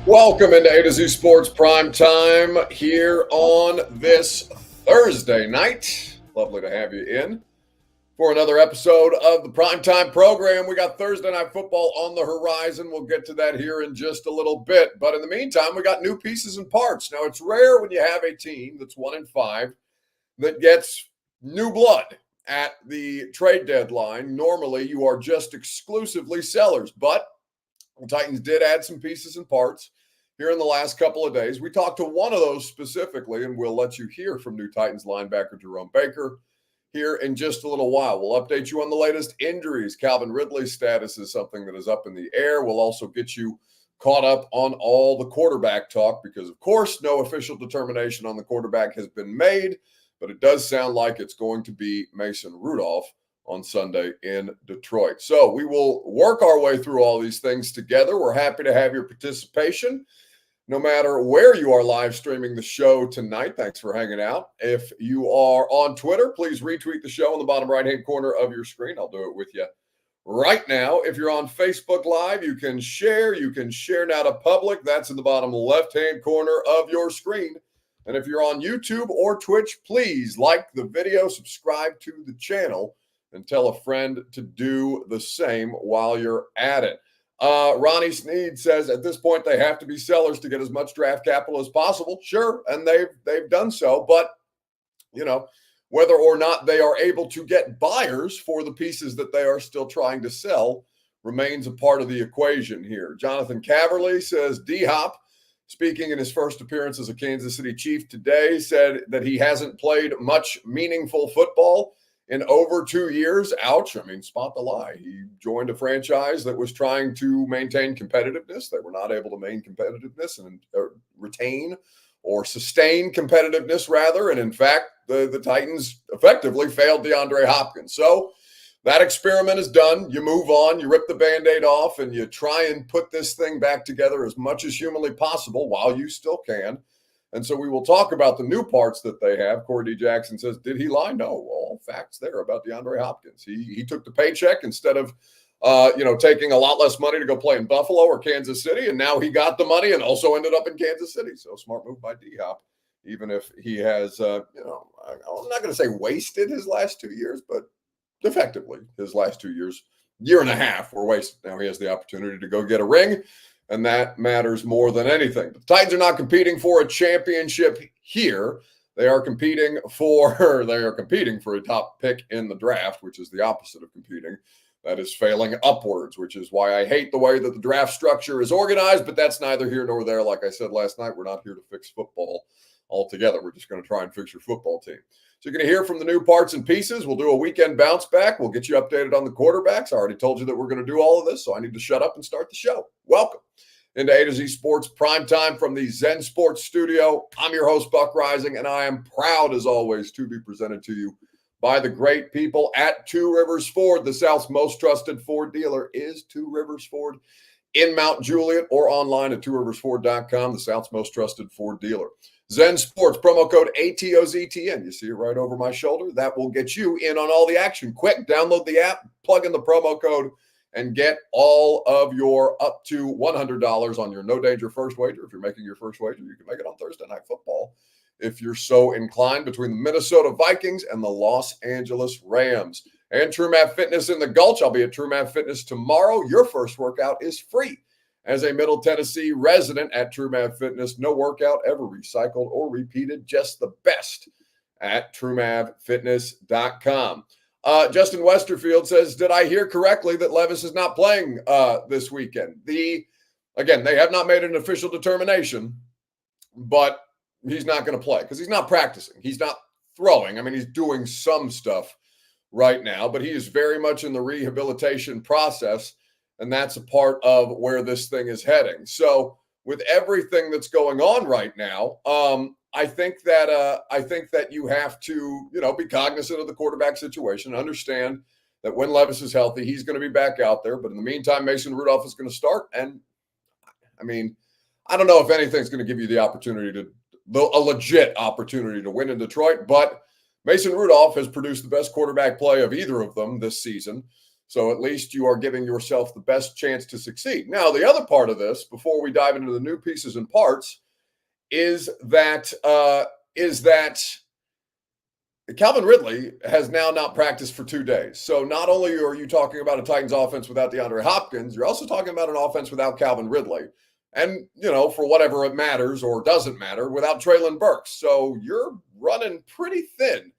Welcome into A to Z Sports Prime Time here on this Thursday night. Lovely to have you in for another episode of the Prime Time program. We got Thursday Night Football on the horizon. We'll get to that here in just a little bit. But in the meantime, we got new pieces and parts. Now, it's rare when you have a team that's 1-5 that gets new blood at the trade deadline. Normally, you are just exclusively sellers, but the Titans did add some pieces and parts here in the last couple of days. We talked to one of those specifically, and we'll let you hear from new Titans linebacker Jerome Baker here in just a little while. We'll update you on the latest injuries. Calvin Ridley's status is something that is up in the air. We'll also get you caught up on all the quarterback talk because, of course, no official determination on the quarterback has been made, but it does sound like it's going to be Mason Rudolph on Sunday in Detroit. So we will work our way through all these things together. We're happy to have your participation, no matter where you are live streaming the show tonight. Thanks for hanging out. If you are on Twitter, please retweet the show in the bottom right-hand corner of your screen. I'll do it with you right now. If you're on Facebook Live, you can share. You can share now to public. That's in the bottom left-hand corner of your screen. And if you're on YouTube or Twitch, please like the video, subscribe to the channel, and tell a friend to do the same while you're at it. Ronnie Sneed says at this point they have to be sellers to get as much draft capital as possible. Sure, and they've done so, but whether or not they are able to get buyers for the pieces that they are still trying to sell remains a part of the equation here. Jonathan Caverly says D-Hop, speaking in his first appearance as a Kansas City Chief today, said that he hasn't played much meaningful football in over 2 years. Ouch. I mean, spot the lie. He joined a franchise that was trying to maintain competitiveness. They were not able to maintain competitiveness and retain or sustain competitiveness, rather. And in fact, the Titans effectively failed DeAndre Hopkins. So that experiment is done. You move on, you rip the Band-Aid off, and you try and put this thing back together as much as humanly possible while you still can. And so we will talk about the new parts that they have. Corey D. Jackson says, did he lie? No, all facts there about DeAndre Hopkins. He took the paycheck instead of, taking a lot less money to go play in Buffalo or Kansas City. And now he got the money and also ended up in Kansas City. So smart move by D-Hop, even if he has, I'm not going to say wasted his last 2 years, but effectively his last 2 years, year and a half were wasted. Now he has the opportunity to go get a ring, and that matters more than anything. The Titans are not competing for a championship here. They are competing for a top pick in the draft, which is the opposite of competing. That is failing upwards, which is why I hate the way that the draft structure is organized, but that's neither here nor there. Like I said last night, we're not here to fix football altogether. We're just going to try and fix your football team. So you're going to hear from the new parts and pieces. We'll do a weekend bounce back. We'll get you updated on the quarterbacks. I already told you that we're going to do all of this, so I need to shut up and start the show. Welcome into A to Z Sports Prime Time from the Zen Sports Studio. I'm your host, Buck Rising, and I am proud, as always, to be presented to you by the great people at Two Rivers Ford. The South's most trusted Ford dealer is Two Rivers Ford in Mount Juliet or online at tworiversford.com, the South's most trusted Ford dealer. Zen Sports, promo code ATOZTN. You see it right over my shoulder. That will get you in on all the action. Quick, download the app, plug in the promo code, and get all of your up to $100 on your no danger first wager. If you're making your first wager, you can make it on Thursday Night Football if you're so inclined, between the Minnesota Vikings and the Los Angeles Rams. And TrueMath Fitness in the Gulch. I'll be at TrueMath Fitness tomorrow. Your first workout is free. As a Middle Tennessee resident at TrueMath Fitness, no workout ever recycled or repeated, just the best at TrueMathFitness.com. Justin Westerfield says, did I hear correctly that Levis is not playing this weekend? Again, they have not made an official determination, but he's not going to play because he's not practicing. He's not throwing. I mean, he's doing some stuff right now, but he is very much in the rehabilitation process. And that's a part of where this thing is heading. So with everything that's going on right now, I think that you have to, be cognizant of the quarterback situation, understand that when Levis is healthy, he's going to be back out there. But in the meantime, Mason Rudolph is going to start. And I mean, I don't know if anything's going to give you a legit opportunity to win in Detroit, but Mason Rudolph has produced the best quarterback play of either of them this season. So at least you are giving yourself the best chance to succeed. Now, the other part of this, before we dive into the new pieces and parts, is that Calvin Ridley has now not practiced for 2 days. So not only are you talking about a Titans offense without DeAndre Hopkins, you're also talking about an offense without Calvin Ridley. And, for whatever it matters or doesn't matter, without Treylon Burks. So you're running pretty thin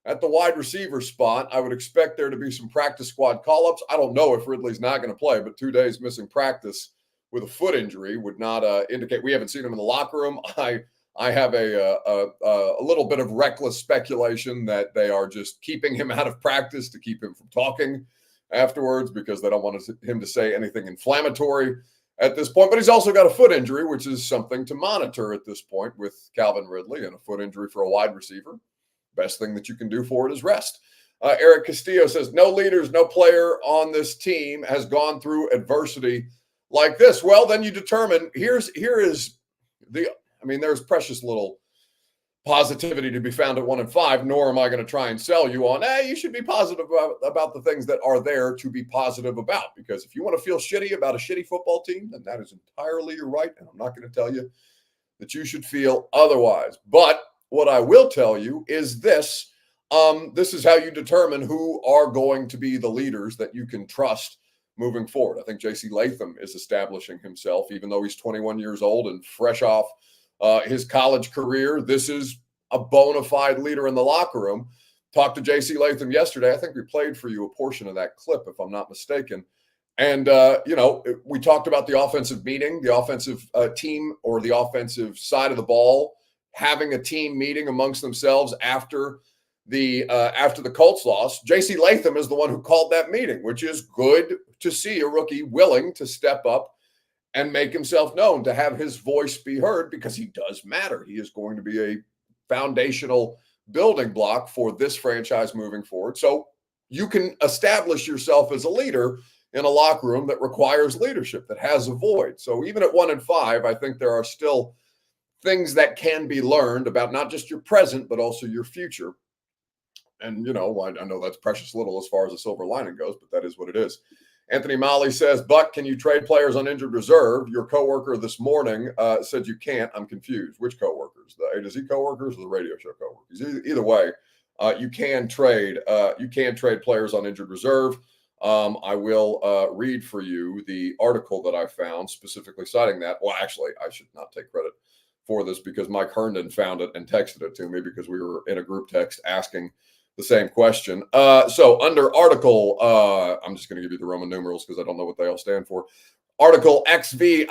at the wide receiver spot. I would expect there to be some practice squad call-ups. I don't know if Ridley's not going to play, but 2 days missing practice with a foot injury would not indicate. We haven't seen him in the locker room. I have a little bit of reckless speculation that they are just keeping him out of practice to keep him from talking afterwards because they don't want him to say anything inflammatory at this point. But he's also got a foot injury, which is something to monitor at this point with Calvin Ridley, and a foot injury for a wide receiver. Best thing that you can do for it is rest. Eric Castillo says, no leaders, no player on this team has gone through adversity like this. Well, then you determine there's precious little positivity to be found at 1-5, nor am I going to try and sell you on, you should be positive about the things that are there to be positive about. Because if you want to feel shitty about a shitty football team, then that is entirely your right. And I'm not going to tell you that you should feel otherwise. But what I will tell you is this. This is how you determine who are going to be the leaders that you can trust moving forward. I think J.C. Latham is establishing himself, even though he's 21 years old and fresh off his college career. This is a bona fide leader in the locker room. Talked to J.C. Latham yesterday. I think we played for you a portion of that clip, if I'm not mistaken. And, we talked about the offensive meeting, the offensive team, or the offensive side of the ball having a team meeting amongst themselves after the Colts loss. J.C. Latham is the one who called that meeting, which is good to see a rookie willing to step up and make himself known, to have his voice be heard, because he does matter. He is going to be a foundational building block for this franchise moving forward. So you can establish yourself as a leader in a locker room that requires leadership, that has a void. So even at 1-5, I think there are still things that can be learned about not just your present, but also your future. And, I know that's precious little as far as the silver lining goes, but that is what it is. Anthony Molly says, Buck, can you trade players on injured reserve? Your coworker this morning said you can't. I'm confused. Which coworkers? The A to Z coworkers or the radio show coworkers? Either way, you can trade players on injured reserve. I will read for you the article that I found specifically citing that. Well, actually, I should not take credit for this because Mike Herndon found it and texted it to me because we were in a group text asking the same question. So under article, I'm just going to give you the Roman numerals because I don't know what they all stand for. Article XVII,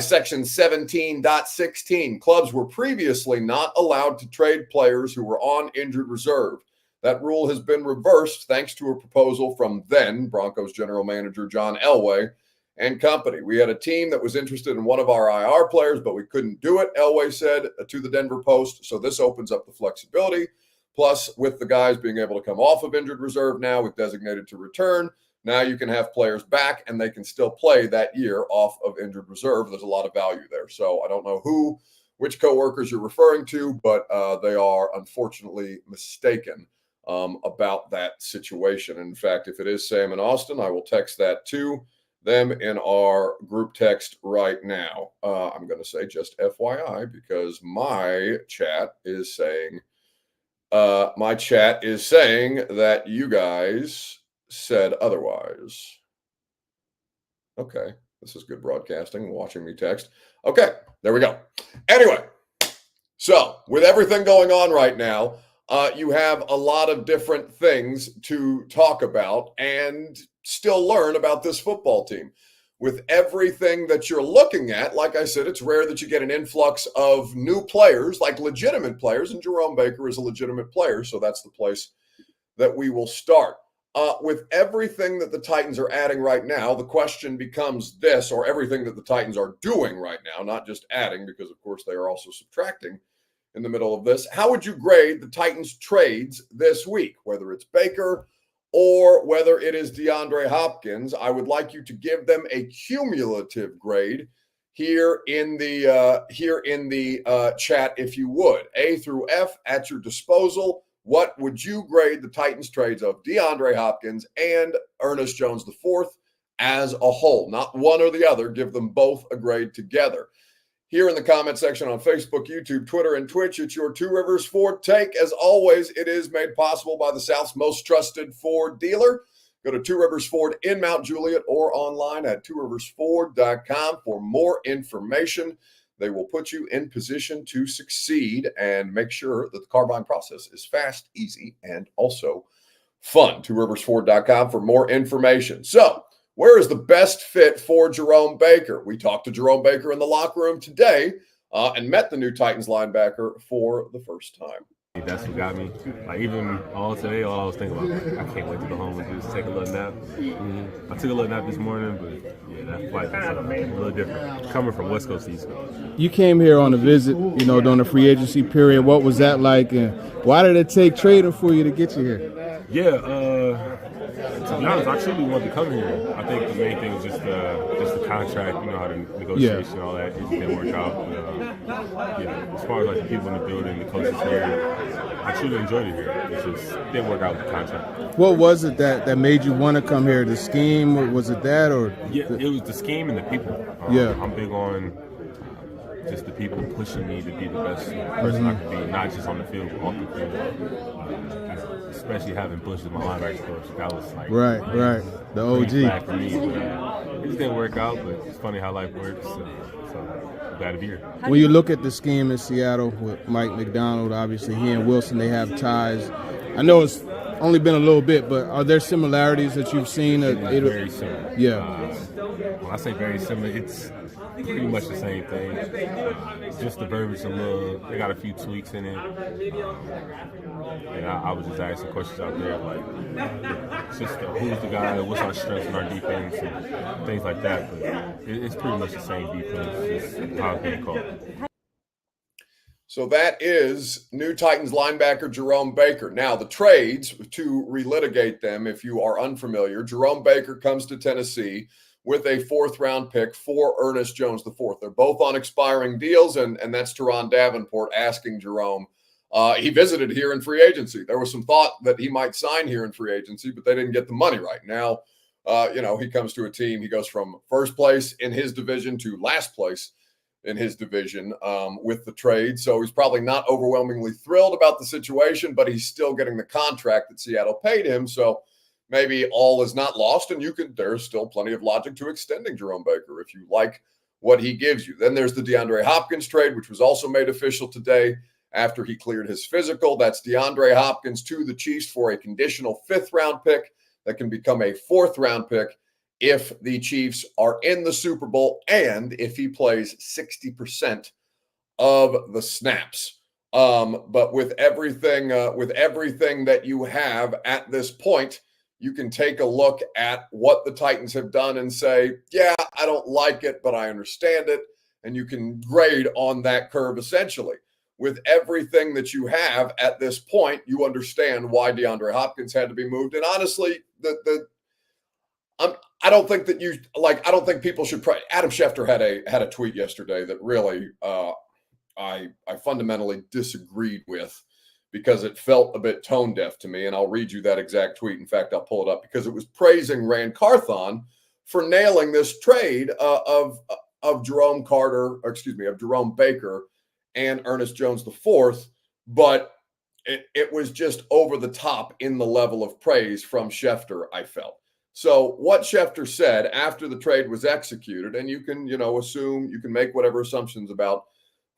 section 17.16. Clubs were previously not allowed to trade players who were on injured reserve. That rule has been reversed thanks to a proposal from then Broncos general manager John Elway and company. We had a team that was interested in one of our IR players, but we couldn't do it, Elway said to the Denver Post. So this opens up the flexibility. Plus, with the guys being able to come off of injured reserve now with designated to return, now you can have players back and they can still play that year off of injured reserve. There's a lot of value there. So I don't know which coworkers you're referring to, but they are unfortunately mistaken about that situation. In fact, if it is Sam and Austin, I will text that to them in our group text right now. I'm going to say just FYI because my chat is saying that you guys said otherwise. Okay, this is good broadcasting, watching me text. Okay, there we go. Anyway, so with everything going on right now, you have a lot of different things to talk about and still learn about this football team. With everything that you're looking at, like I said, it's rare that you get an influx of new players, like legitimate players, and Jerome Baker is a legitimate player, so that's the place that we will start. With everything that the Titans are adding right now, the question becomes this, or everything that the Titans are doing right now, not just adding, because, of course, they are also subtracting in the middle of this. How would you grade the Titans' trades this week, whether it's Baker or whether it is DeAndre Hopkins? I would like you to give them a cumulative grade here in the chat, if you would. A through F at your disposal. What would you grade the Titans trades of DeAndre Hopkins and Ernest Jones IV as a whole? Not one or the other. Give them both a grade together. Here in the comment section on Facebook, YouTube, Twitter, and Twitch, it's your Two Rivers Ford take. As always, it is made possible by the South's most trusted Ford dealer. Go to Two Rivers Ford in Mount Juliet or online at tworiversford.com for more information. They will put you in position to succeed and make sure that the car buying process is fast, easy, and also fun. tworiversford.com for more information. So, where is the best fit for Jerome Baker? We talked to Jerome Baker in the locker room today and met the new Titans linebacker for the first time. That's what got me. Like, even all today, all I was thinking about, I can't wait to go home and just take a little nap. I took a little nap this morning, but yeah, that flight was a little different. Coming from West Coast to East Coast. You came here on a visit, during the free agency period. What was that like, and why did it take trading for you to get you here? Yeah, to be honest, I truly wanted to come here. I think the main thing was just the contract, how the negotiation, all that. It just didn't work out. But, as far as like the people in the building, the coaches here, I truly enjoyed it here. It just didn't work out with the contract. What was it that made you want to come here? The scheme, or was it that, or? Yeah, it was the scheme and the people. I'm big on just the people pushing me to be the best person I can be, not just on the field, but off the field. Especially having Bush as my linebacker coach, that was like right, the OG. For me, but, it just didn't work out, but it's funny how life works. So glad to be here. When you look at the scheme in Seattle with Mike McDonald, obviously he and Wilson, they have ties. I know it's only been a little bit, but are there similarities that you've seen? Very similar. Yeah. When I say very similar, it's pretty much the same thing. Just the verbiage they got a few tweaks in it. And I was just asking questions out there, like, it's just who's the guy, what's our strengths in our defense, and things like that. But it's pretty much the same defense, just how it's being called. So that is new Titans linebacker Jerome Baker. Now, the trades, to relitigate them, if you are unfamiliar, Jerome Baker comes to Tennessee with a fourth-round pick for Ernest Jones IV. They're both on expiring deals, and that's Teron Davenport asking Jerome. He visited here in free agency. There was some thought that he might sign here in free agency, but they didn't get the money right. Now, he comes to a team. He goes from first place in his division to last place in his division with the trade. So he's probably not overwhelmingly thrilled about the situation, but he's still getting the contract that Seattle paid him. So maybe all is not lost, and there's still plenty of logic to extending Jerome Baker if you like what he gives you. Then there's the DeAndre Hopkins trade, which was also made official today after he cleared his physical. That's DeAndre Hopkins to the Chiefs for a conditional fifth-round pick that can become a fourth-round pick if the Chiefs are in the Super Bowl and if he plays 60% of the snaps. But with everything that you have at this point, you can take a look at what the Titans have done and say, yeah, I don't like it, but I understand it. And you can grade on that curve essentially. With everything that you have at this point, you understand why DeAndre Hopkins had to be moved. And honestly, I don't think that I don't think people should. Adam Schefter had a tweet yesterday that really I fundamentally disagreed with, because it felt a bit tone deaf to me. And I'll read you that exact tweet. In fact, I'll pull it up because it was praising Rand Carthon for nailing this trade of Jerome Baker and Ernest Jones IV. But it was just over the top in the level of praise from Schefter, I felt. So what Schefter said after the trade was executed, and you can, assume, you can make whatever assumptions about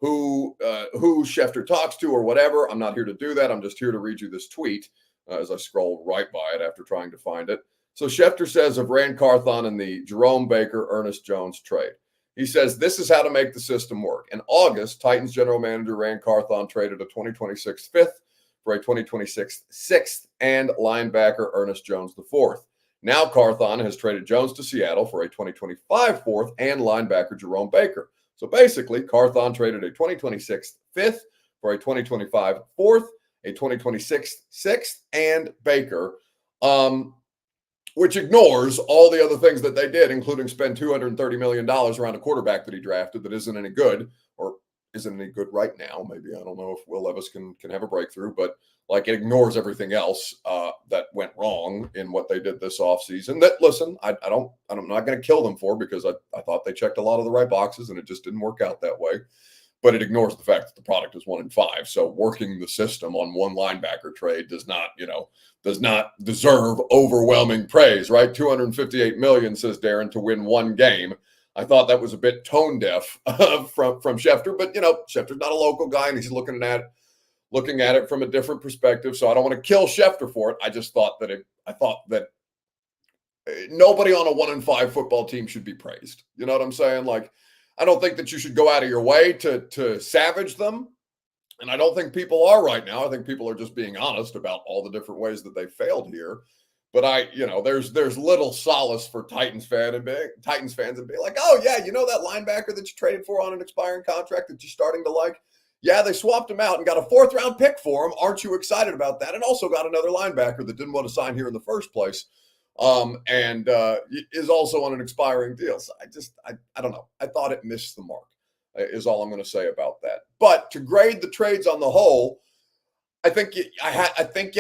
who Schefter talks to or whatever. I'm not here to do that. I'm just here to read you this tweet as I scroll right by it after trying to find it. So Schefter says of Rand Carthon and the Jerome Baker, Ernest Jones trade. He says, this is how to make the system work. In August, Titans general manager Rand Carthon traded a 2026 fifth for a 2026 sixth and linebacker Ernest Jones IV. Now Carthon has traded Jones to Seattle for a 2025 fourth and linebacker Jerome Baker. So basically, Carthon traded a 2026 fifth for a 2025 fourth, a 2026 sixth, and Baker, which ignores all the other things that they did, including spend $230 million around a quarterback that he drafted that isn't any good, or isn't any good right now. Maybe, I don't know if Will Levis can have a breakthrough, but like it ignores everything else that went wrong in what they did this offseason. That, listen, I'm not going to kill them for, because I thought they checked a lot of the right boxes and it just didn't work out that way. But it ignores the fact that the product is 1-5. So working the system on one linebacker trade does not deserve overwhelming praise, right? $258 million, says Darren, to win one game. I thought that was a bit tone deaf from Schefter, but Schefter's not a local guy and he's looking at it from a different perspective. So I don't want to kill Schefter for it. I just thought that nobody on a 1-5 football team should be praised. You know what I'm saying? Like, I don't think that you should go out of your way to savage them. And I don't think people are right now. I think people are just being honest about all the different ways that they failed here. But there's little solace for Titans fans and be like, oh yeah, that linebacker that you traded for on an expiring contract that you're starting to like? Yeah, they swapped him out and got a 4th round pick for him. Aren't you excited about that? And also got another linebacker that didn't want to sign here in the first place. And is also on an expiring deal. So I don't know. I thought it missed the mark, is all I'm going to say about that. But to grade the trades on the whole, I think you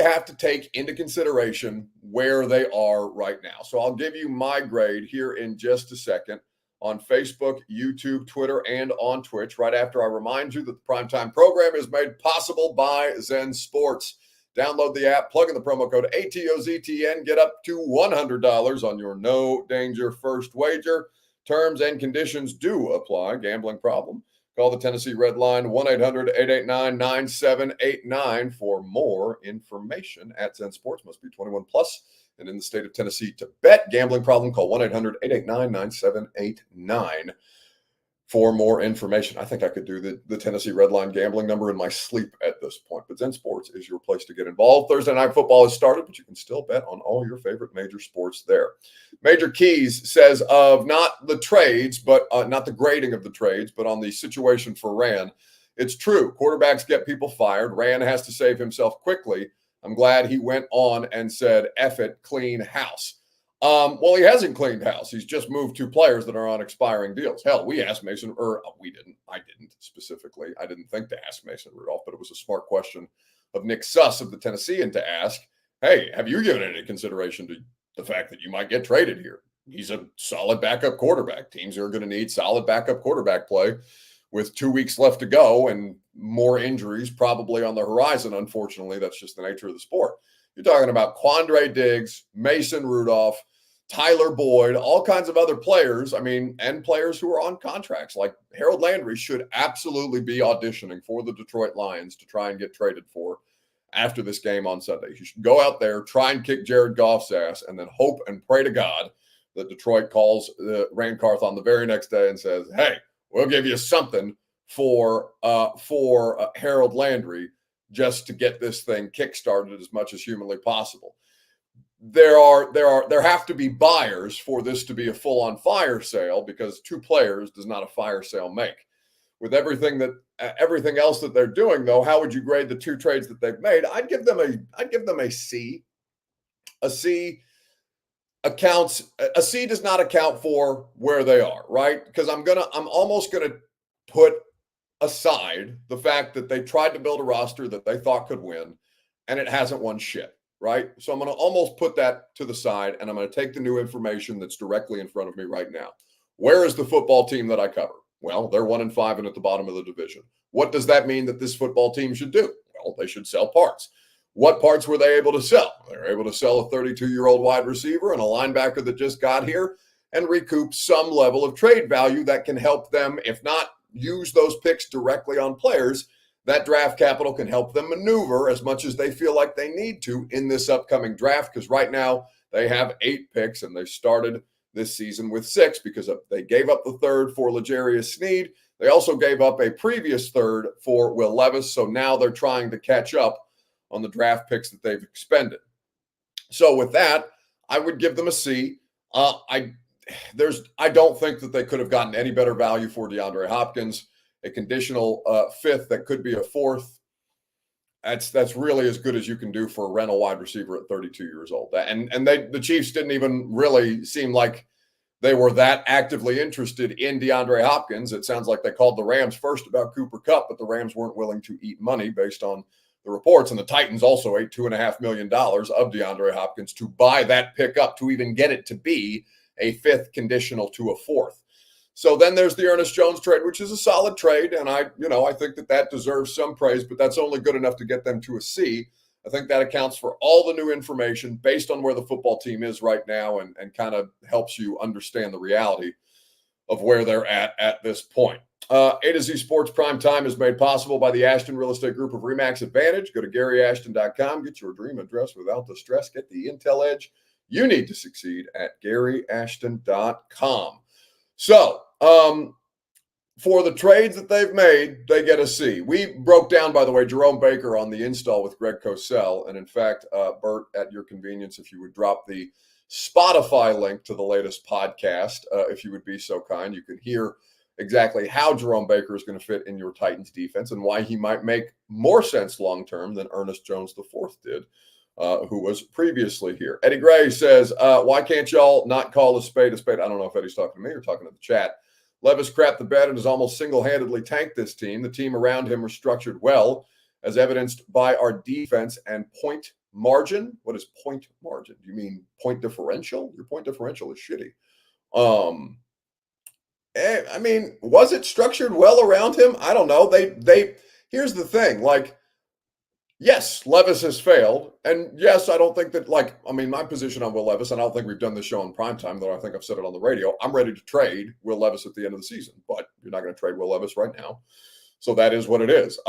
have to take into consideration where they are right now. So I'll give you my grade here in just a second on Facebook, YouTube, Twitter, and on Twitch, right after I remind you that the Primetime program is made possible by Zen Sports. Download the app, plug in the promo code ATOZTN, get up to $100 on your no danger first wager. Terms and conditions do apply. Gambling problem? Call the Tennessee Red Line, 1-800-889-9789 for more information. At Zen Sports, must be 21 plus and in the state of Tennessee to bet. Gambling problem? Call 1-800-889-9789 for more information. I think I could do the Tennessee Red Line gambling number in my sleep at this point. But Zen Sports is your place to get involved. Thursday Night Football has started, but you can still bet on all your favorite major sports there. Major Keys says of not the trades, but not the grading of the trades, but on the situation for Ran. It's true. Quarterbacks get people fired. Ran has to save himself quickly. I'm glad he went on and said, F it, clean house. Well, he hasn't cleaned house. He's just moved 2 players that are on expiring deals. Hell, we asked Mason, we didn't. I didn't specifically. I didn't think to ask Mason Rudolph, but it was a smart question of Nick Suss of the Tennessean to ask, hey, have you given any consideration to the fact that you might get traded here? He's a solid backup quarterback. Teams are going to need solid backup quarterback play with 2 weeks left to go and more injuries probably on the horizon. Unfortunately, that's just the nature of the sport. You're talking about Quandre Diggs, Mason Rudolph, Tyler Boyd, all kinds of other players. And players who are on contracts. Like Harold Landry should absolutely be auditioning for the Detroit Lions to try and get traded for after this game on Sunday. He should go out there, try and kick Jared Goff's ass, and then hope and pray to God that Detroit calls Rand Carth on the very next day and says, hey, we'll give you something for Harold Landry just to get this thing kickstarted as much as humanly possible. There have to be buyers for this to be a full-on fire sale, because 2 players does not a fire sale make. With everything else that they're doing, though, how would you grade the 2 trades that they've made? I'd give them a C. A C does not account for where they are, right? Because I'm almost gonna put aside the fact that they tried to build a roster that they thought could win, and it hasn't won shit. Right? So I'm going to almost put that to the side, and I'm going to take the new information that's directly in front of me right now. Where is the football team that I cover? Well, they're 1-5 and at the bottom of the division. What does that mean that this football team should do? Well, they should sell parts. What parts were they able to sell? They were able to sell a 32-year-old wide receiver and a linebacker that just got here and recoup some level of trade value that can help them, if not use those picks directly on players. That draft capital can help them maneuver as much as they feel like they need to in this upcoming draft, because right now they have 8 picks and they started this season with 6 because they gave up the 3rd for L'Jarius Sneed. They also gave up a previous 3rd for Will Levis, so now they're trying to catch up on the draft picks that they've expended. So with that, I would give them a C. I don't think that they could have gotten any better value for DeAndre Hopkins. A conditional 5th that could be a 4th. That's really as good as you can do for a rental wide receiver at 32 years old. And the Chiefs didn't even really seem like they were that actively interested in DeAndre Hopkins. It sounds like they called the Rams first about Cooper Kupp, but the Rams weren't willing to eat money based on the reports. And the Titans also ate $2.5 million of DeAndre Hopkins to buy that pick up, to even get it to be a fifth conditional to a fourth. So then there's the Ernest Jones trade, which is a solid trade. And I think that deserves some praise, but that's only good enough to get them to a C. I think that accounts for all the new information based on where the football team is right now, and kind of helps you understand the reality of where they're at this point. A to Z Sports Prime Time is made possible by the Ashton Real Estate Group of RE/MAX Advantage. Go to GaryAshton.com. Get your dream address without the stress. Get the intel edge you need to succeed at GaryAshton.com. So, for the trades that they've made, they get a C. We broke down, by the way, Jerome Baker on the install with Greg Cosell. And in fact, Bert, at your convenience, if you would drop the Spotify link to the latest podcast, if you would be so kind, you can hear exactly how Jerome Baker is going to fit in your Titans defense and why he might make more sense long-term than Ernest Jones IV did, who was previously here. Eddie Gray says, why can't y'all not call a spade a spade? I don't know if Eddie's talking to me or talking to the chat. Levis crapped the bed and has almost single-handedly tanked this team. The team around him are structured well, as evidenced by our defense and point margin. What is point margin? Do you mean point differential? Your point differential is shitty. I mean, was it structured well around him? I don't know. Here's the thing. Yes, Levis has failed. And yes, I don't think that, my position on Will Levis, and I don't think we've done this show in primetime, though I think I've said it on the radio. I'm ready to trade Will Levis at the end of the season, but you're not going to trade Will Levis right now. So that is what it is.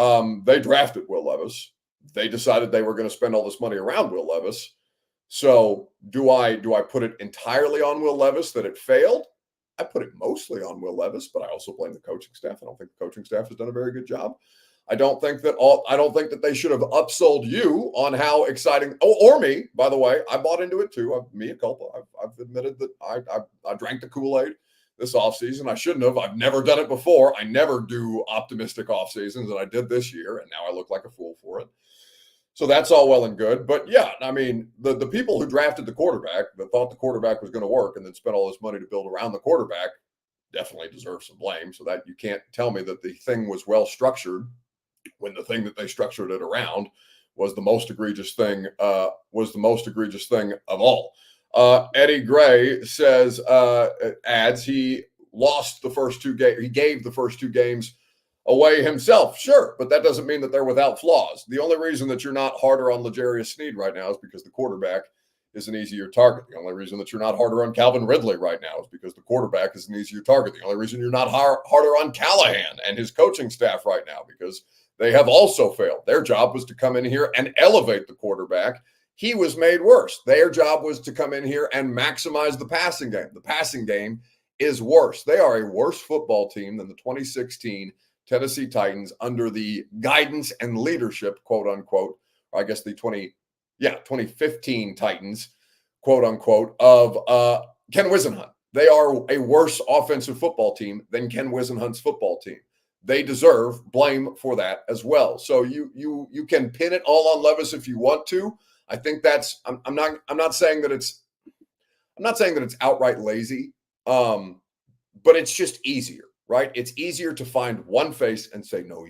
They drafted Will Levis. They decided they were going to spend all this money around Will Levis. So do I put it entirely on Will Levis that it failed? I put it mostly on Will Levis, but I also blame the coaching staff. I don't think the coaching staff has done a very good job. I don't think that they should have upsold you on how exciting. Or me, by the way. I bought into it too. Mea culpa. I've admitted that I drank the Kool-Aid this offseason. I shouldn't have. I've never done it before. I never do optimistic off seasons, and I did this year, and now I look like a fool for it. So that's all well and good. But yeah, I mean, the people who drafted the quarterback, that thought the quarterback was going to work and then spent all this money to build around the quarterback, definitely deserve some blame. So that you can't tell me that the thing was well structured when the thing that they structured it around was the most egregious thing of all. Eddie Gray says, adds, he lost the first two games. He gave the first two games away himself. Sure, but that doesn't mean that they're without flaws. The only reason that you're not harder on L'Jarius Sneed right now is because the quarterback is an easier target. The only reason that you're not harder on Calvin Ridley right now is because the quarterback is an easier target. The only reason you're not harder on Callahan and his coaching staff right now, because they have also failed. Their job was to come in here and elevate the quarterback. He was made worse. Their job was to come in here and maximize the passing game. The passing game is worse. They are a worse football team than the 2016 Tennessee Titans under the guidance and leadership, quote unquote, or I guess the 2015 Titans, quote unquote, of Ken Whisenhunt. They are a worse offensive football team than Ken Whisenhunt's football team. They deserve blame for that as well. So you can pin it all on Levis if you want to. I think that's I'm not saying that it's outright lazy, but it's just easier, right? It's easier to find one face and say, no,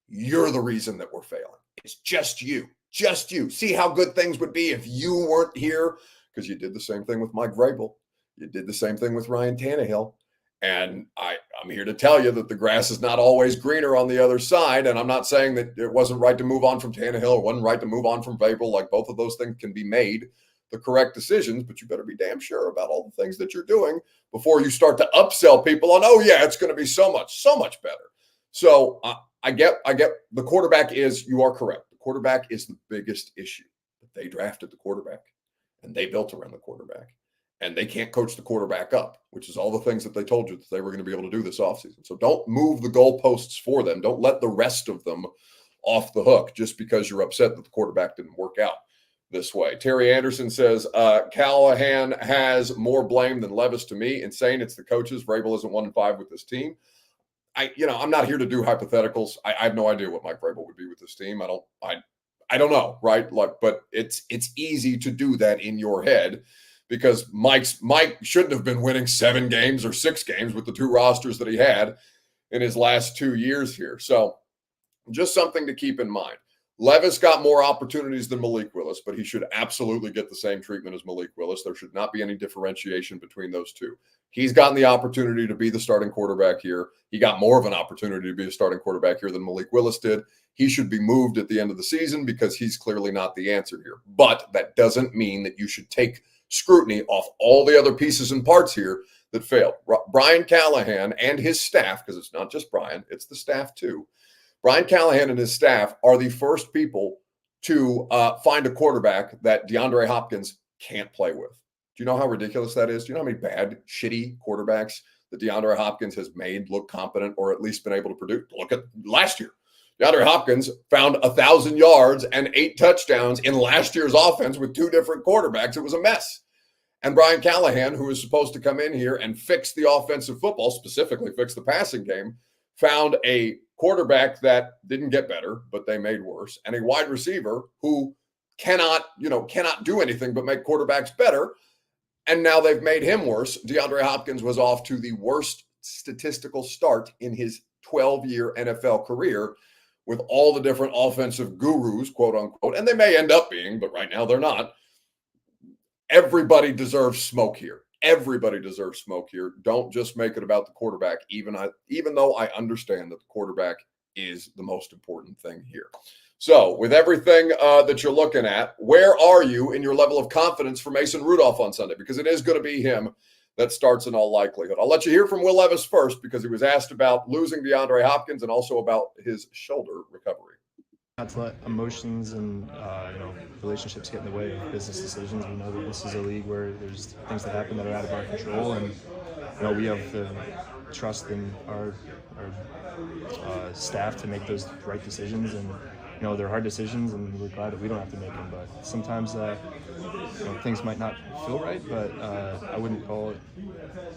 you're the reason that we're failing. It's just you. See how good things would be if you weren't here, because you did the same thing with Mike Vrabel. You did the same thing with Ryan Tannehill. And I'm here to tell you that the grass is not always greener on the other side. And I'm not saying that it wasn't right to move on from Tannehill or wasn't right to move on from Vrabel. Like, both of those things can be made the correct decisions, but you better be damn sure about all the things that you're doing before you start to upsell people on, oh yeah, it's going to be so much better. So I get the quarterback is, you are correct. The quarterback is the biggest issue. But they drafted the quarterback and they built around the quarterback. And they can't coach the quarterback up, which is all the things that they told you that they were going to be able to do this offseason. So don't move the goalposts for them. Don't let the rest of them off the hook just because you're upset that the quarterback didn't work out this way. Terry Anderson says, Callahan has more blame than Levis to me. Insane. It's the coaches. Vrabel isn't 1-5 with this team. I'm not here to do hypotheticals. I have no idea what Mike Vrabel would be with this team. I don't know, right? But it's easy to do that in your head, because Mike shouldn't have been winning 7 games or 6 games with the 2 rosters that he had in his last 2 years here. So just something to keep in mind. Levis got more opportunities than Malik Willis, but he should absolutely get the same treatment as Malik Willis. There should not be any differentiation between those two. He's gotten the opportunity to be the starting quarterback here. He got more of an opportunity to be a starting quarterback here than Malik Willis did. He should be moved at the end of the season because he's clearly not the answer here. But that doesn't mean that you should take scrutiny off all the other pieces and parts here that failed. Brian Callahan and his staff, because it's not just Brian, it's the staff too. Brian Callahan and his staff are the first people to find a quarterback that DeAndre Hopkins can't play with. Do you know how ridiculous that is? Do you know how many bad, shitty quarterbacks that DeAndre Hopkins has made look competent or at least been able to produce? Look at last year. DeAndre Hopkins found 1,000 yards and 8 touchdowns in last year's offense with 2 different quarterbacks. It was a mess. And Brian Callahan, who is supposed to come in here and fix the offensive football, specifically fix the passing game, found a quarterback that didn't get better, but they made worse, and a wide receiver who cannot do anything but make quarterbacks better. And now they've made him worse. DeAndre Hopkins was off to the worst statistical start in his 12-year NFL career with all the different offensive gurus, quote unquote, and they may end up being, but right now they're not. Everybody deserves smoke here. Everybody deserves smoke here. Don't just make it about the quarterback, even though I understand that the quarterback is the most important thing here. So with everything that you're looking at, where are you in your level of confidence for Mason Rudolph on Sunday? Because it is going to be him that starts in all likelihood. I'll let you hear from Will Levis first because he was asked about losing DeAndre Hopkins and also about his shoulder recovery. Not to let emotions and relationships get in the way of business decisions. We know that this is a league where there's things that happen that are out of our control, and we have the trust in our staff to make those right decisions. And they're hard decisions, and we're glad that we don't have to make them. But sometimes things might not feel right. But I wouldn't call it,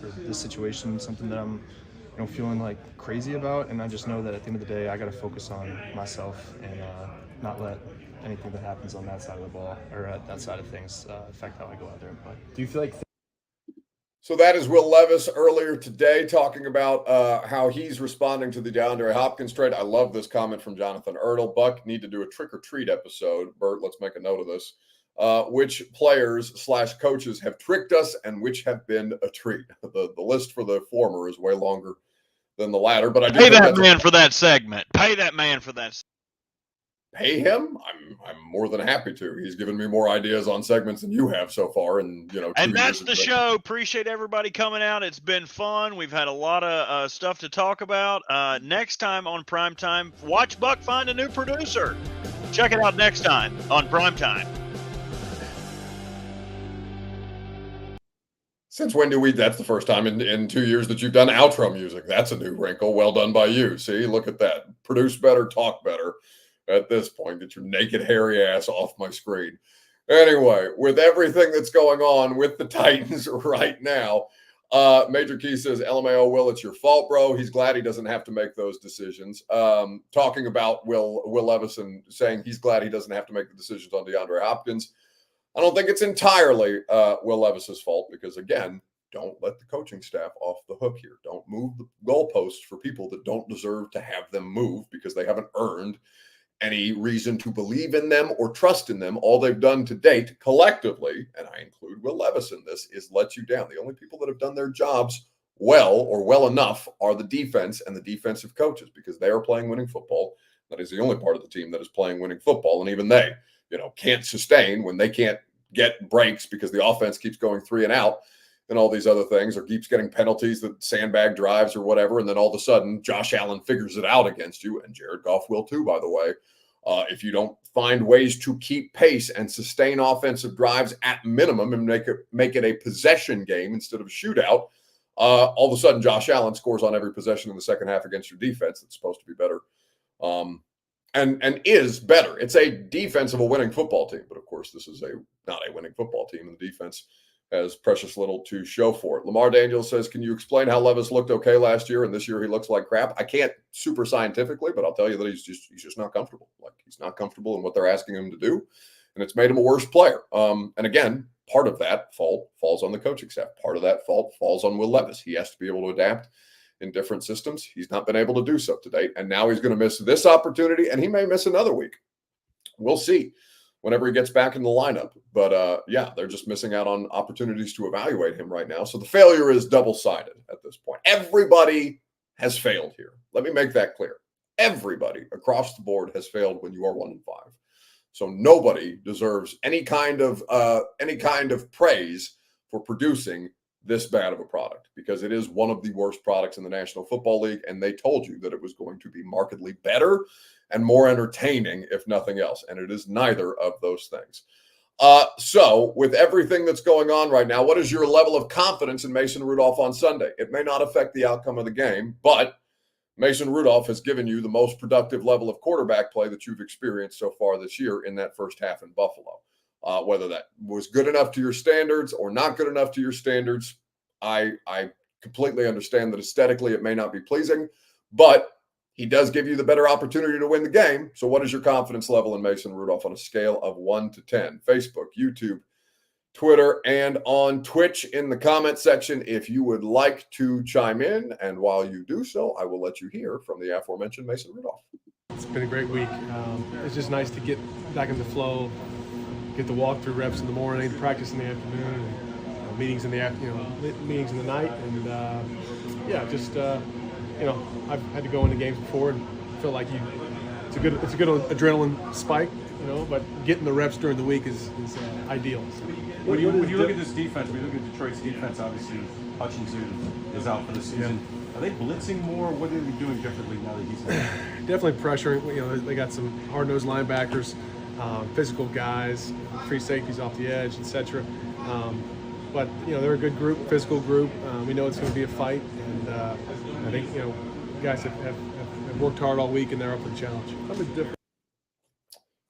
for this situation, something that I'm feeling like crazy about, and I just know that at the end of the day, I got to focus on myself and not let anything that happens on that side of the ball or at that side of things affect how I go out there and play. Do you feel like? So that is Will Levis earlier today talking about how he's responding to the DeAndre Hopkins trade. I love this comment from Jonathan Ertl. Buck, need to do a trick or treat episode. Bert, let's make a note of this. Which players/coaches have tricked us and which have been a treat. The list for the former is way longer than the latter, but I do pay that man for that segment. Pay that man for that. Pay him? I'm more than happy to. He's given me more ideas on segments than you have so far, and And that's the show. Appreciate everybody coming out. It's been fun. We've had a lot of stuff to talk about. Next time on Primetime, watch Buck find a new producer. Check it out next time on Primetime. Since when that's the first time in 2 years that you've done outro music. That's a new wrinkle. Well done by you. See, look at that. Produce better, talk better at this point. Get your naked, hairy ass off my screen. Anyway, with everything that's going on with the Titans right now, Major Key says, LMAO, Will, it's your fault, bro. He's glad he doesn't have to make those decisions. Talking about Will Levis and saying he's glad he doesn't have to make the decisions on DeAndre Hopkins. I don't think it's entirely Will Levis's fault because, again, don't let the coaching staff off the hook here. Don't move the goalposts for people that don't deserve to have them move because they haven't earned any reason to believe in them or trust in them. All they've done to date collectively, and I include Will Levis in this, is let you down. The only people that have done their jobs well or well enough are the defense and the defensive coaches because they are playing winning football. That is the only part of the team that is playing winning football, and even they can't sustain when they can't get breaks because the offense keeps going 3 and out and all these other things, or keeps getting penalties that sandbag drives or whatever. And then all of a sudden, Josh Allen figures it out against you, and Jared Goff will too, by the way. If you don't find ways to keep pace and sustain offensive drives at minimum and make it a possession game instead of a shootout, all of a sudden Josh Allen scores on every possession in the second half against your defense that's supposed to be better. And is better. It's a defense of a winning football team. But, of course, this is not a winning football team, and the defense has precious little to show for it. Lamar Daniels says, can you explain how Levis looked okay last year and this year he looks like crap? I can't super scientifically, but I'll tell you that he's just not comfortable. Like, he's not comfortable in what they're asking him to do, and it's made him a worse player. And, again, Part of that fault falls on the coaching staff. Part of that fault falls on Will Levis. He has to be able to adapt in different systems. He's not been able to do so to date, and now he's going to miss this opportunity, and he may miss another week. We'll see whenever he gets back in the lineup. But yeah, they're just missing out on opportunities to evaluate him right now. So the failure is double-sided at this point. Everybody has failed here. Let me make that clear. Everybody across the board has failed when you are 1-5. So nobody deserves any kind of praise for producing this bad of a product, because it is one of the worst products in the National Football League, and they told you that it was going to be markedly better and more entertaining, if nothing else, and it is neither of those things. So with everything that's going on right now, what is your level of confidence in Mason Rudolph on Sunday? It may not affect the outcome of the game, but Mason Rudolph has given you the most productive level of quarterback play that you've experienced so far this year in that first half in Buffalo. Whether that was good enough to your standards or not good enough to your standards, I completely understand that aesthetically it may not be pleasing, but he does give you the better opportunity to win the game. So what is your confidence level in Mason Rudolph on a scale of 1 to 10? Facebook, YouTube, Twitter, and on Twitch in the comment section if you would like to chime in. And while you do so, I will let you hear from the aforementioned Mason Rudolph. It's been a great week. It's just nice to get back into flow, get the walkthrough reps in the morning, practice in the afternoon, and meetings in the meetings in the night, and I've had to go into games before and feel like it's a good adrenaline spike, but getting the reps during the week is ideal. So. When you look at this defense, when you look at Detroit's defense, obviously Hutchinson is out for the season. Yeah. Are they blitzing more? What are they doing differently now that he's in? Definitely pressuring. They got some hard-nosed linebackers, physical guys, free safeties off the edge, etc. But they're a good group, physical group. We know it's going to be a fight, and I think guys have worked hard all week and they're up for the challenge.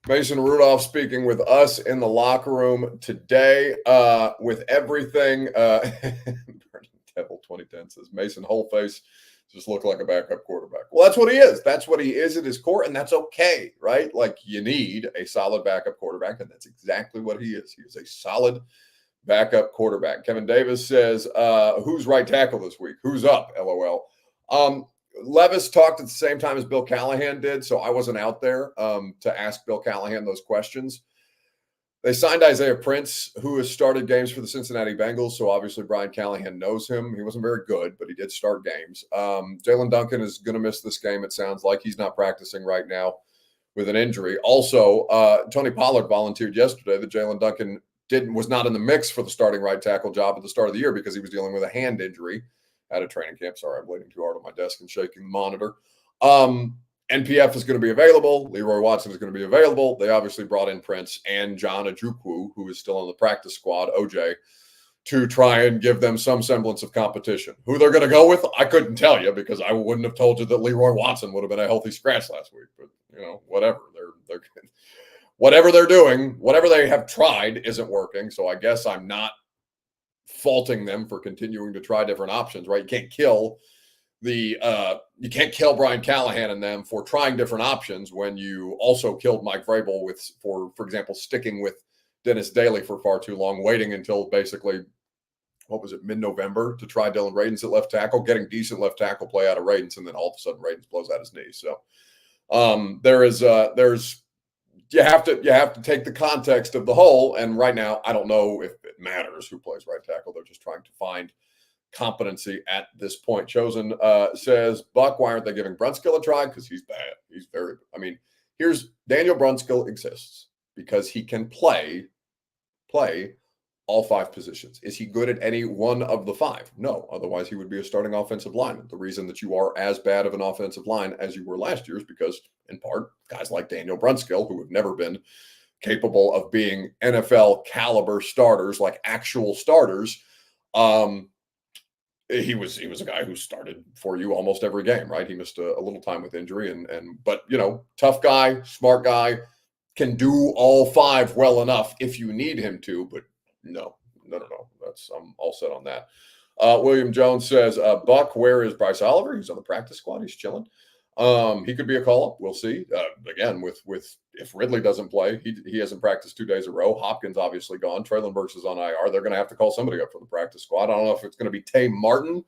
Mason Rudolph speaking with us in the locker room today. With everything, Devil 2010 says Mason Wholeface just looked like a backup quarterback. Well, that's what he is. That's what he is at his core, and that's okay, right? Like, you need a solid backup quarterback, and that's exactly what he is. He is a solid backup quarterback. Kevin Davis says, who's right tackle this week? Who's up? LOL. Levis talked at the same time as Bill Callahan did, so I wasn't out there to ask Bill Callahan those questions. They signed Isaiah Prince, who has started games for the Cincinnati Bengals, so obviously Brian Callahan knows him. He wasn't very good, but he did start games. Jalen Duncan is going to miss this game, it sounds like. He's not practicing right now with an injury. Also, Tony Pollard volunteered yesterday that Jalen Duncan was not in the mix for the starting right tackle job at the start of the year because he was dealing with a hand injury at a training camp. Sorry, I'm waiting too hard on my desk and shaking the monitor. NPF is going to be available. Leroy Watson is going to be available. They obviously brought in Prince and John Ojukwu, who is still on the practice squad, OJ, to try and give them some semblance of competition. Who they're going to go with, I couldn't tell you because I wouldn't have told you that Leroy Watson would have been a healthy scratch last week. But, whatever. They're whatever they're doing, whatever they have tried isn't working. So I guess I'm not faulting them for continuing to try different options, right? You can't kill Brian Callahan and them for trying different options when you also killed Mike Vrabel for example, sticking with Dennis Daly for far too long, waiting until basically, mid-November to try Dylan Radins at left tackle, getting decent left tackle play out of Radins, and then all of a sudden Radins blows out his knee. So you have to take the context of the whole. And right now, I don't know if it matters who plays right tackle. They're just trying to find competency at this point. Chosen says, Buck, why aren't they giving Brunskill a try? Because he's bad. He's very, here's Daniel Brunskill exists because he can play all 5 positions. Is he good at any one of the 5? No. Otherwise, he would be a starting offensive lineman. The reason that you are as bad of an offensive line as you were last year is because, in part, guys like Daniel Brunskill, who have never been capable of being NFL caliber starters, like actual starters, he was a guy who started for you almost every game, right? He missed a little time with injury, but tough guy, smart guy, can do all 5 well enough if you need him to, but no. I'm all set on that. William Jones says, Buck, where is Bryce Oliver? He's on the practice squad. He's chilling. He could be a call-up. We'll see. Again, with if Ridley doesn't play, he hasn't practiced 2 days in a row. Hopkins obviously gone. Traylon Burks is on IR. They're going to have to call somebody up from the practice squad. I don't know if it's going to be Tay Martin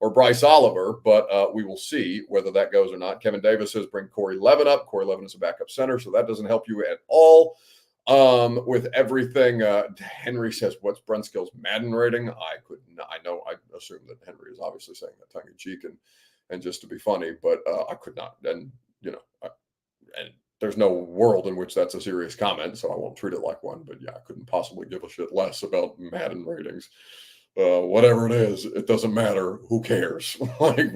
or Bryce Oliver, but we will see whether that goes or not. Kevin Davis says bring Corey Levin up. Corey Levin is a backup center, so that doesn't help you at all. With everything, Henry says, what's Brunskill's Madden rating? I assume that Henry is obviously saying that tongue in cheek and just to be funny, but I could not. And, and there's no world in which that's a serious comment, so I won't treat it like one. But yeah, I couldn't possibly give a shit less about Madden ratings. Whatever it is, it doesn't matter. Who cares? Like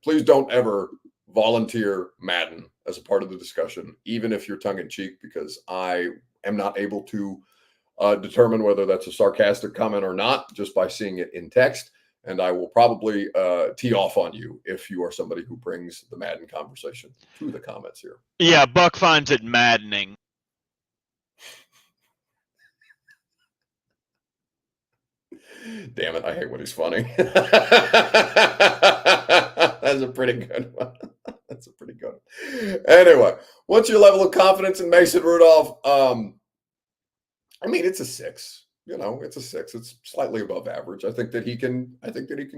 please don't ever volunteer Madden as a part of the discussion, even if you're tongue in cheek, because I am not able to determine whether that's a sarcastic comment or not just by seeing it in text. And I will probably tee off on you if you are somebody who brings the Madden conversation to the comments here. Yeah, Buck finds it maddening. Damn it, I hate when he's funny. That's a pretty good one. That's a pretty good one. Anyway, what's your level of confidence in Mason Rudolph? It's a 6. It's a 6. It's slightly above average. I think that he can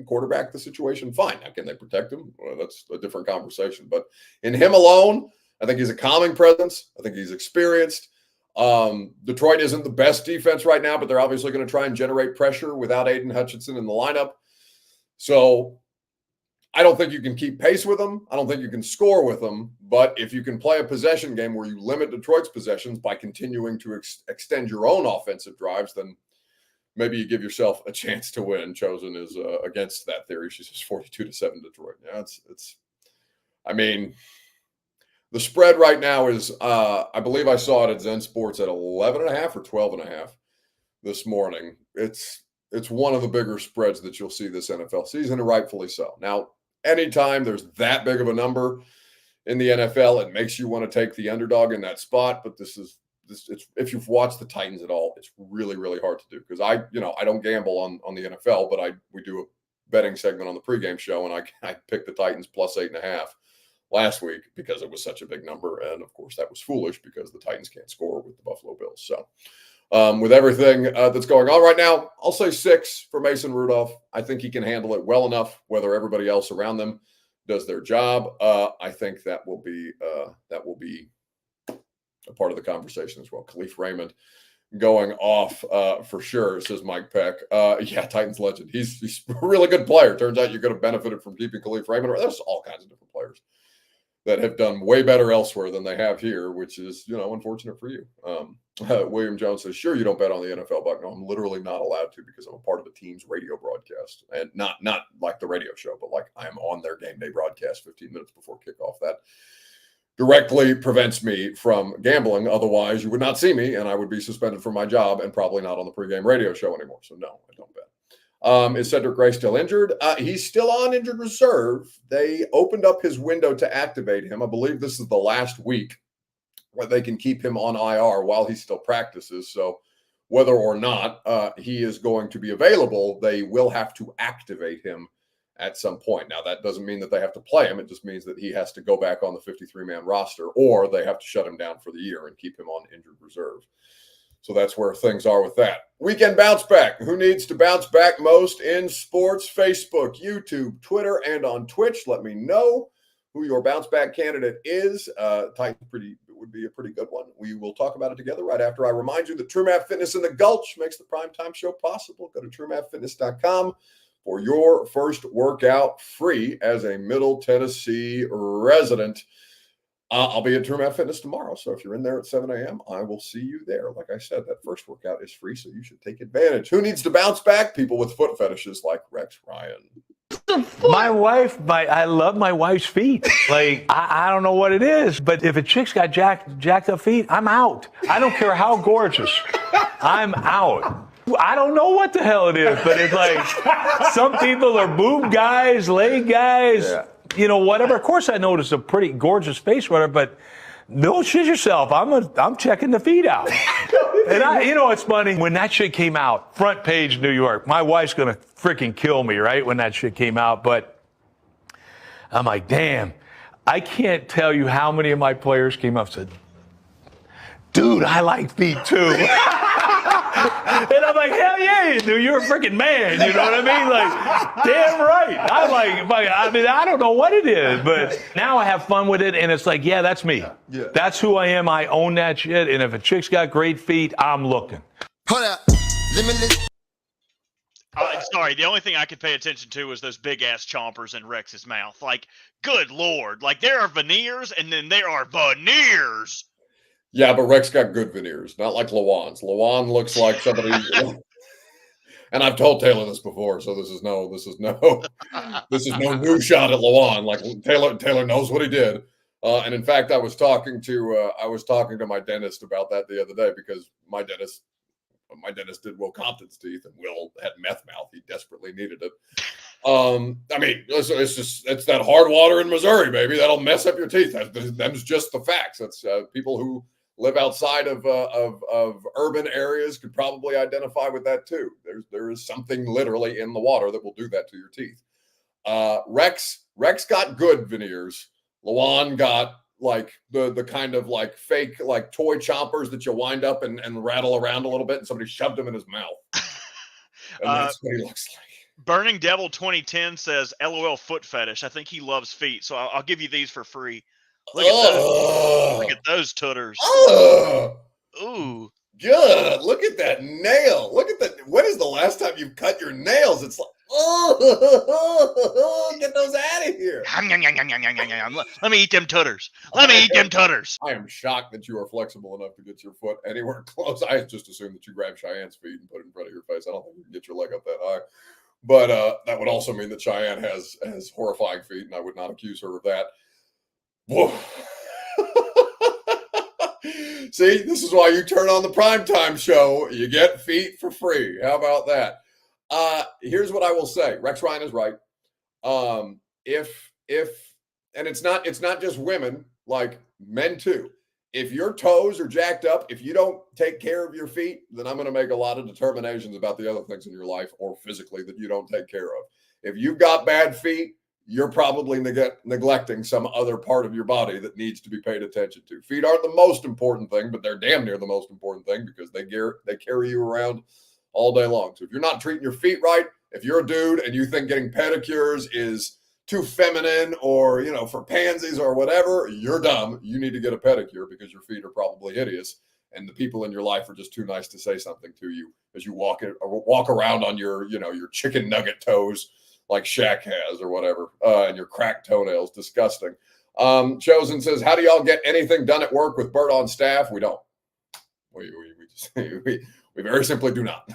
quarterback the situation fine. Now, can they protect him? Well, that's a different conversation. But in him alone, I think he's a calming presence. I think he's experienced. Detroit isn't the best defense right now, but they're obviously going to try and generate pressure without Aiden Hutchinson in the lineup. So I don't think you can keep pace with them. I don't think you can score with them. But if you can play a possession game where you limit Detroit's possessions by continuing to extend your own offensive drives, then maybe you give yourself a chance to win. Chosen is against that theory. She says 42-7 Detroit. Yeah, the spread right now is, I believe I saw it at Zen Sports at 11.5 or 12.5 this morning. It's one of the bigger spreads that you'll see this NFL season, and rightfully so. Now, anytime there's that big of a number in the NFL, it makes you want to take the underdog in that spot. But if you've watched the Titans at all, it's really, really hard to do, because I don't gamble on the NFL, but we do a betting segment on the pregame show, and I picked the Titans plus 8.5 last week because it was such a big number. And of course that was foolish because the Titans can't score with the Buffalo Bills. So with everything that's going on right now, I'll say 6 for Mason Rudolph. I think he can handle it well enough, whether everybody else around them does their job. I think that will be a part of the conversation as well. Khalif Raymond going off for sure, says Mike Peck. Titans legend. He's a really good player. Turns out you could have benefited from keeping Khalif Raymond. There's all kinds of different players that have done way better elsewhere than they have here, which is, unfortunate for you. William Jones says, sure, you don't bet on the NFL, Buck. No, I'm literally not allowed to, because I'm a part of the team's radio broadcast. And not like the radio show, but like I'm on their game day broadcast 15 minutes before kickoff. That directly prevents me from gambling. Otherwise, you would not see me, and I would be suspended from my job and probably not on the pregame radio show anymore. So no, I don't bet. Is Cedric Gray still injured? He's still on injured reserve. They opened up his window to activate him. I believe this is the last week where they can keep him on IR while he still practices. So whether or not he is going to be available, they will have to activate him at some point. Now, that doesn't mean that they have to play him. It just means that he has to go back on the 53-man roster, or they have to shut him down for the year and keep him on injured reserve. So that's where things are with that. Weekend bounce back. Who needs to bounce back most in sports? Facebook, YouTube, Twitter, and on Twitch. Let me know who your bounce back candidate is. Titans would be a pretty good one. We will talk about it together right after I remind you that TrueMap Fitness in the Gulch makes the Primetime Show possible. Go to TrueMapFitness.com for your first workout free as a Middle Tennessee resident. I'll be at TrueMap Fitness tomorrow, so if you're in there at 7 a.m., I will see you there. Like I said, that first workout is free, so you should take advantage. Who needs to bounce back? People with foot fetishes like Rex Ryan. My wife, I love my wife's feet. Like, I don't know what it is, but if a chick's got jacked up feet, I'm out. I don't care how gorgeous. I'm out. I don't know what the hell it is, but it's like some people are boob guys, leg guys, whatever. Of course, I notice a pretty gorgeous face, whatever, but don't shit yourself. I'm checking the feet out. And it's funny. When that shit came out, front page New York, my wife's going to freaking kill me, right, when that shit came out. But I'm like, damn, I can't tell you how many of my players came up and said, dude, I like feet too. And I'm like, hell yeah, you do. You're a freaking man. You know what I mean? Like, damn right. I'm like, I mean, I don't know what it is, but now I have fun with it. And it's like, yeah, that's me. Yeah. That's who I am. I own that shit. And if a chick's got great feet, I'm looking. Hold up. Limitless. Sorry, the only thing I could pay attention to was those big ass chompers in Rex's mouth. Like, good Lord. Like, there are veneers and then there are veneers. Yeah, but Rex got good veneers, not like Lawan's. Lawan looks like somebody, and I've told Taylor this before, so this is no new shot at Lawan. Like Taylor knows what he did, and in fact, I was talking to my dentist about that the other day because my dentist did Will Compton's teeth, and Will had meth mouth. He desperately needed it. I mean, it's that hard water in Missouri, baby. That'll mess up your teeth. That's just the facts. That's people who live outside of urban areas could probably identify with that too. There is something literally in the water that will do that to your teeth. Rex got good veneers. Lawan got like the kind of like fake like toy chompers that you wind up and rattle around a little bit, and somebody shoved them in his mouth. And that's what he looks like. Burning Devil 2010 says, LOL foot fetish. I think he loves feet, so I'll give you these for free. Look at those. Look at those tutters. Ooh. Good. Look at that nail. Look at that. When is the last time you cut your nails? It's like, get those out of here. Let me eat them tutters. Let me eat them tutters. I am shocked that you are flexible enough to get your foot anywhere close. I just assumed that you grabbed Cheyenne's feet and put it in front of your face. I don't think you can get your leg up that high. But that would also mean that Cheyenne has horrifying feet, and I would not accuse her of that. Whoa. See, this is why you turn on the primetime show. You get feet for free. How about that? Here's what I will say. Rex Ryan is right. If and it's not just women, like men too. If your toes are jacked up, if you don't take care of your feet, then I'm going to make a lot of determinations about the other things in your life or physically that you don't take care of. If you've got bad feet, you're probably neglecting some other part of your body that needs to be paid attention to. Feet aren't the most important thing, but they're damn near the most important thing because they carry you around all day long. So if you're not treating your feet right, if you're a dude and you think getting pedicures is too feminine or, for pansies or whatever, you're dumb. You need to get a pedicure because your feet are probably hideous. And the people in your life are just too nice to say something to you as you walk around on your chicken nugget toes like Shaq has or whatever, and your cracked toenails. Disgusting. Chosen says, how do y'all get anything done at work with Bert on staff? We don't. We very simply do not.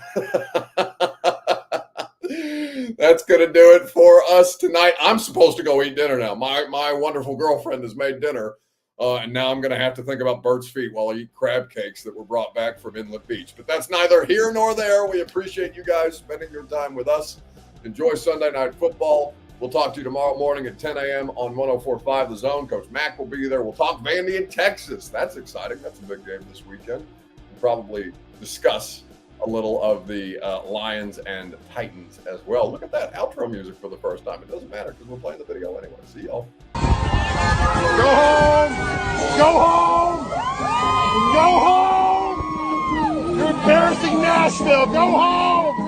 That's going to do it for us tonight. I'm supposed to go eat dinner now. My wonderful girlfriend has made dinner, and now I'm going to have to think about Bert's feet while I eat crab cakes that were brought back from Inlet Beach. But that's neither here nor there. We appreciate you guys spending your time with us. Enjoy Sunday Night Football. We'll talk to you tomorrow morning at 10 a.m. on 104.5 The Zone. Coach Mack will be there. We'll talk Vandy in Texas. That's exciting. That's a big game this weekend. We'll probably discuss a little of the Lions and Titans as well. Look at that outro music for the first time. It doesn't matter because we're playing the video anyway. See y'all. Go home! Go home! Go home! You're embarrassing Nashville. Go home!